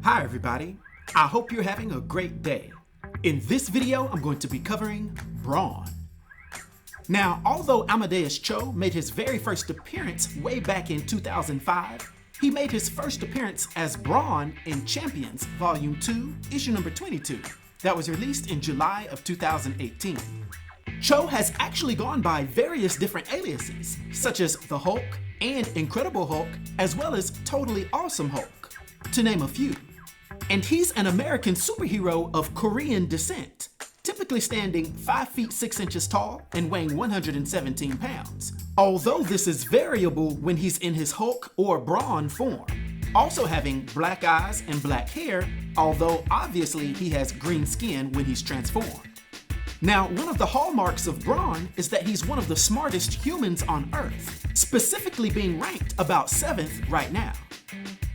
Hi everybody, I hope you're having a great day. In this video, I'm going to be covering Brawn. Now, although Amadeus Cho made his very first appearance way back in 2005, he made his first appearance as Brawn in Champions Volume 2, issue number 22, that was released in July of 2018. Cho has actually gone by various different aliases, such as the Hulk and Incredible Hulk, as well as Totally Awesome Hulk, to name a few. And he's an American superhero of Korean descent, typically standing 5 feet 6 inches tall and weighing 117 pounds, although this is variable when he's in his Hulk or Brawn form, also having black eyes and black hair, although obviously he has green skin when he's transformed. Now, one of the hallmarks of Brawn is that he's one of the smartest humans on Earth, specifically being ranked about 7th right now.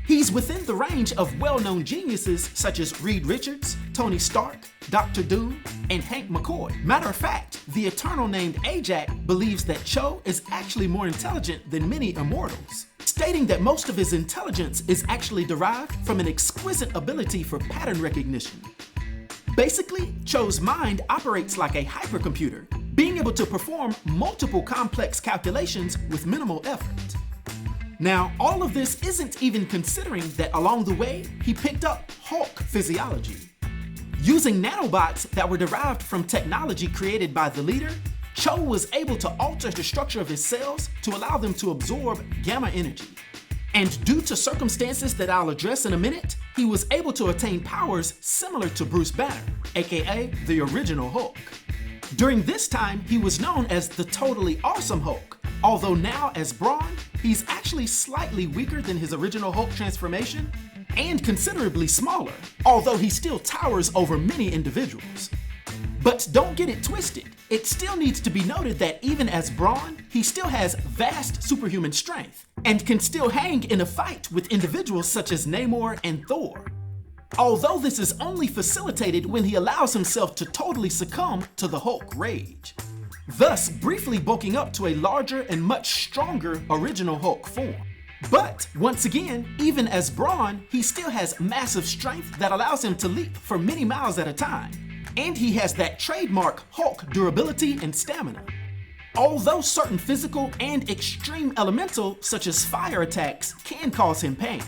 He's within the range of well-known geniuses such as Reed Richards, Tony Stark, Dr. Doom, and Hank McCoy. Matter of fact, the Eternal named Ajax believes that Cho is actually more intelligent than many immortals, stating that most of his intelligence is actually derived from an exquisite ability for pattern recognition. Basically, Cho's mind operates like a hypercomputer, being able to perform multiple complex calculations with minimal effort. Now, all of this isn't even considering that along the way, he picked up Hulk physiology. Using nanobots that were derived from technology created by the leader, Cho was able to alter the structure of his cells to allow them to absorb gamma energy. And due to circumstances that I'll address in a minute, he was able to attain powers similar to Bruce Banner, aka the original Hulk. During this time, he was known as the Totally Awesome Hulk, although now as Brawn, he's actually slightly weaker than his original Hulk transformation and considerably smaller, although he still towers over many individuals. But don't get it twisted, it still needs to be noted that even as Brawn, he still has vast superhuman strength and can still hang in a fight with individuals such as Namor and Thor. Although this is only facilitated when he allows himself to totally succumb to the Hulk rage, thus briefly bulking up to a larger and much stronger original Hulk form. But once again, even as Brawn, he still has massive strength that allows him to leap for many miles at a time, and he has that trademark Hulk durability and stamina. Although certain physical and extreme elemental, such as fire attacks, can cause him pain.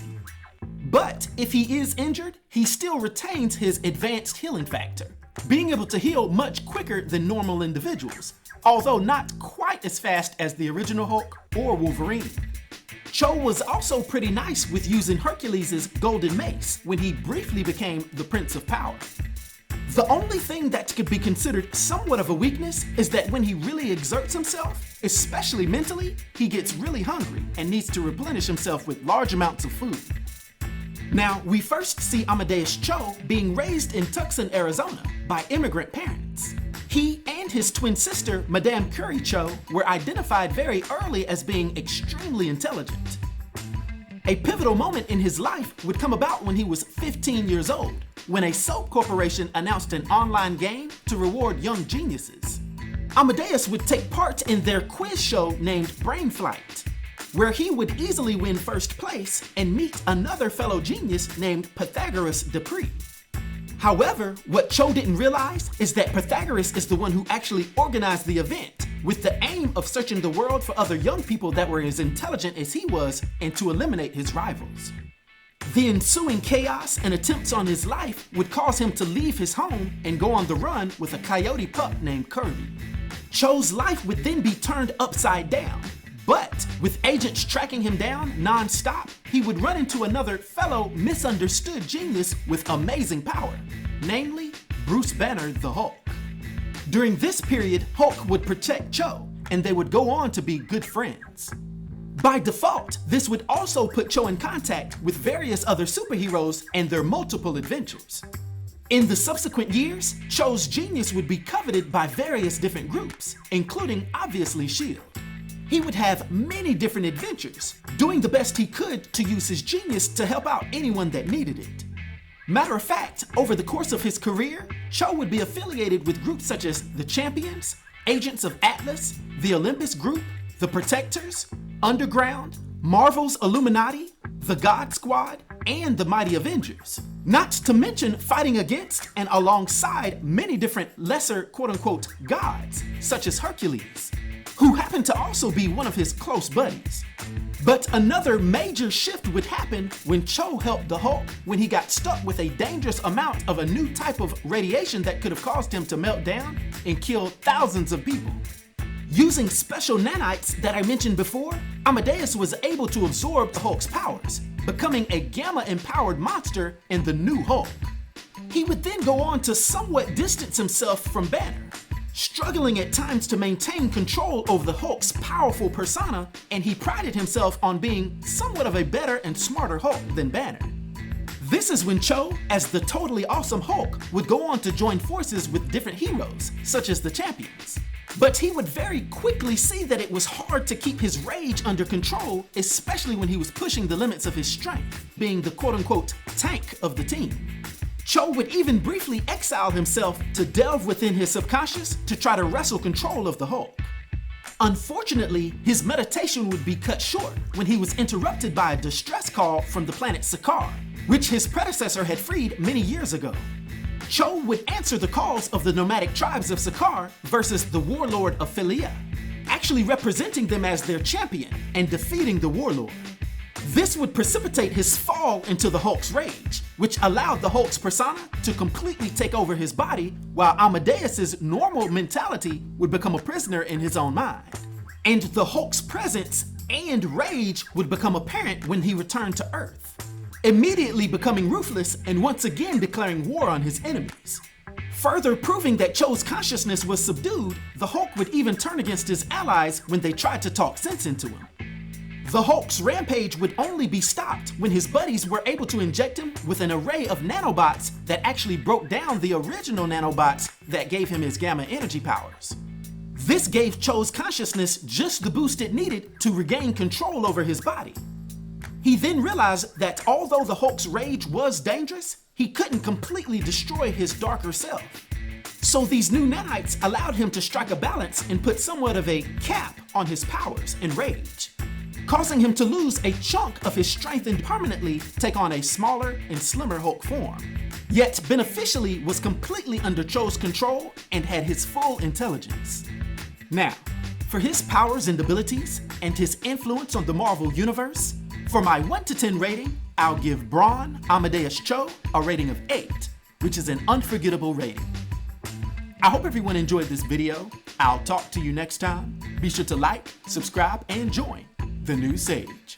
But if he is injured, he still retains his advanced healing factor, being able to heal much quicker than normal individuals, although not quite as fast as the original Hulk or Wolverine. Cho was also pretty nice with using Hercules' golden mace when he briefly became the Prince of Power. The only thing that could be considered somewhat of a weakness is that when he really exerts himself, especially mentally, he gets really hungry and needs to replenish himself with large amounts of food. Now, we first see Amadeus Cho being raised in Tucson, Arizona by immigrant parents. He and his twin sister, Madame Curie Cho, were identified very early as being extremely intelligent. A pivotal moment in his life would come about when he was 15 years old, when a soap corporation announced an online game to reward young geniuses. Amadeus would take part in their quiz show named Brain Flight, where he would easily win first place and meet another fellow genius named Pythagoras Dupree. However, what Cho didn't realize is that Pythagoras is the one who actually organized the event, with the aim of searching the world for other young people that were as intelligent as he was and to eliminate his rivals. The ensuing chaos and attempts on his life would cause him to leave his home and go on the run with a coyote pup named Kirby. Cho's life would then be turned upside down, but with agents tracking him down non-stop, he would run into another fellow misunderstood genius with amazing power, namely Bruce Banner the Hulk. During this period, Hulk would protect Cho, and they would go on to be good friends. By default, this would also put Cho in contact with various other superheroes and their multiple adventures. In the subsequent years, Cho's genius would be coveted by various different groups, including obviously S.H.I.E.L.D. He would have many different adventures, doing the best he could to use his genius to help out anyone that needed it. Matter of fact, over the course of his career, Cho would be affiliated with groups such as the Champions, Agents of Atlas, the Olympus Group, the Protectors, Underground, Marvel's Illuminati, the God Squad, and the mighty Avengers. Not to mention fighting against and alongside many different lesser quote-unquote gods, such as Hercules, who happened to also be one of his close buddies. But another major shift would happen when Cho helped the Hulk when he got stuck with a dangerous amount of a new type of radiation that could have caused him to melt down and kill thousands of people. Using special nanites that I mentioned before, Amadeus was able to absorb the Hulk's powers, becoming a gamma-empowered monster in the new Hulk. He would then go on to somewhat distance himself from Banner, struggling at times to maintain control over the Hulk's powerful persona, and he prided himself on being somewhat of a better and smarter Hulk than Banner. This is when Cho, as the totally awesome Hulk, would go on to join forces with different heroes, such as the Champions. But he would very quickly see that it was hard to keep his rage under control, especially when he was pushing the limits of his strength, being the quote-unquote tank of the team. Cho would even briefly exile himself to delve within his subconscious to try to wrestle control of the Hulk. Unfortunately, his meditation would be cut short when he was interrupted by a distress call from the planet Sakaar, which his predecessor had freed many years ago. Cho would answer the calls of the nomadic tribes of Sakaar versus the warlord of Philia, actually representing them as their champion and defeating the warlord. This would precipitate his fall into the Hulk's rage, which allowed the Hulk's persona to completely take over his body, while Amadeus's normal mentality would become a prisoner in his own mind. And the Hulk's presence and rage would become apparent when he returned to Earth, immediately becoming ruthless and once again declaring war on his enemies. Further proving that Cho's consciousness was subdued, the Hulk would even turn against his allies when they tried to talk sense into him. The Hulk's rampage would only be stopped when his buddies were able to inject him with an array of nanobots that actually broke down the original nanobots that gave him his gamma energy powers. This gave Cho's consciousness just the boost it needed to regain control over his body. He then realized that although the Hulk's rage was dangerous, he couldn't completely destroy his darker self. So these new nanites allowed him to strike a balance and put somewhat of a cap on his powers and rage, causing him to lose a chunk of his strength and permanently take on a smaller and slimmer Hulk form, yet beneficially was completely under Cho's control and had his full intelligence. Now, for his powers and abilities and his influence on the Marvel Universe, for my 1 to 10 rating, I'll give Brawn Amadeus Cho a rating of 8, which is an unforgettable rating. I hope everyone enjoyed this video. I'll talk to you next time. Be sure to like, subscribe, and join the new Sage.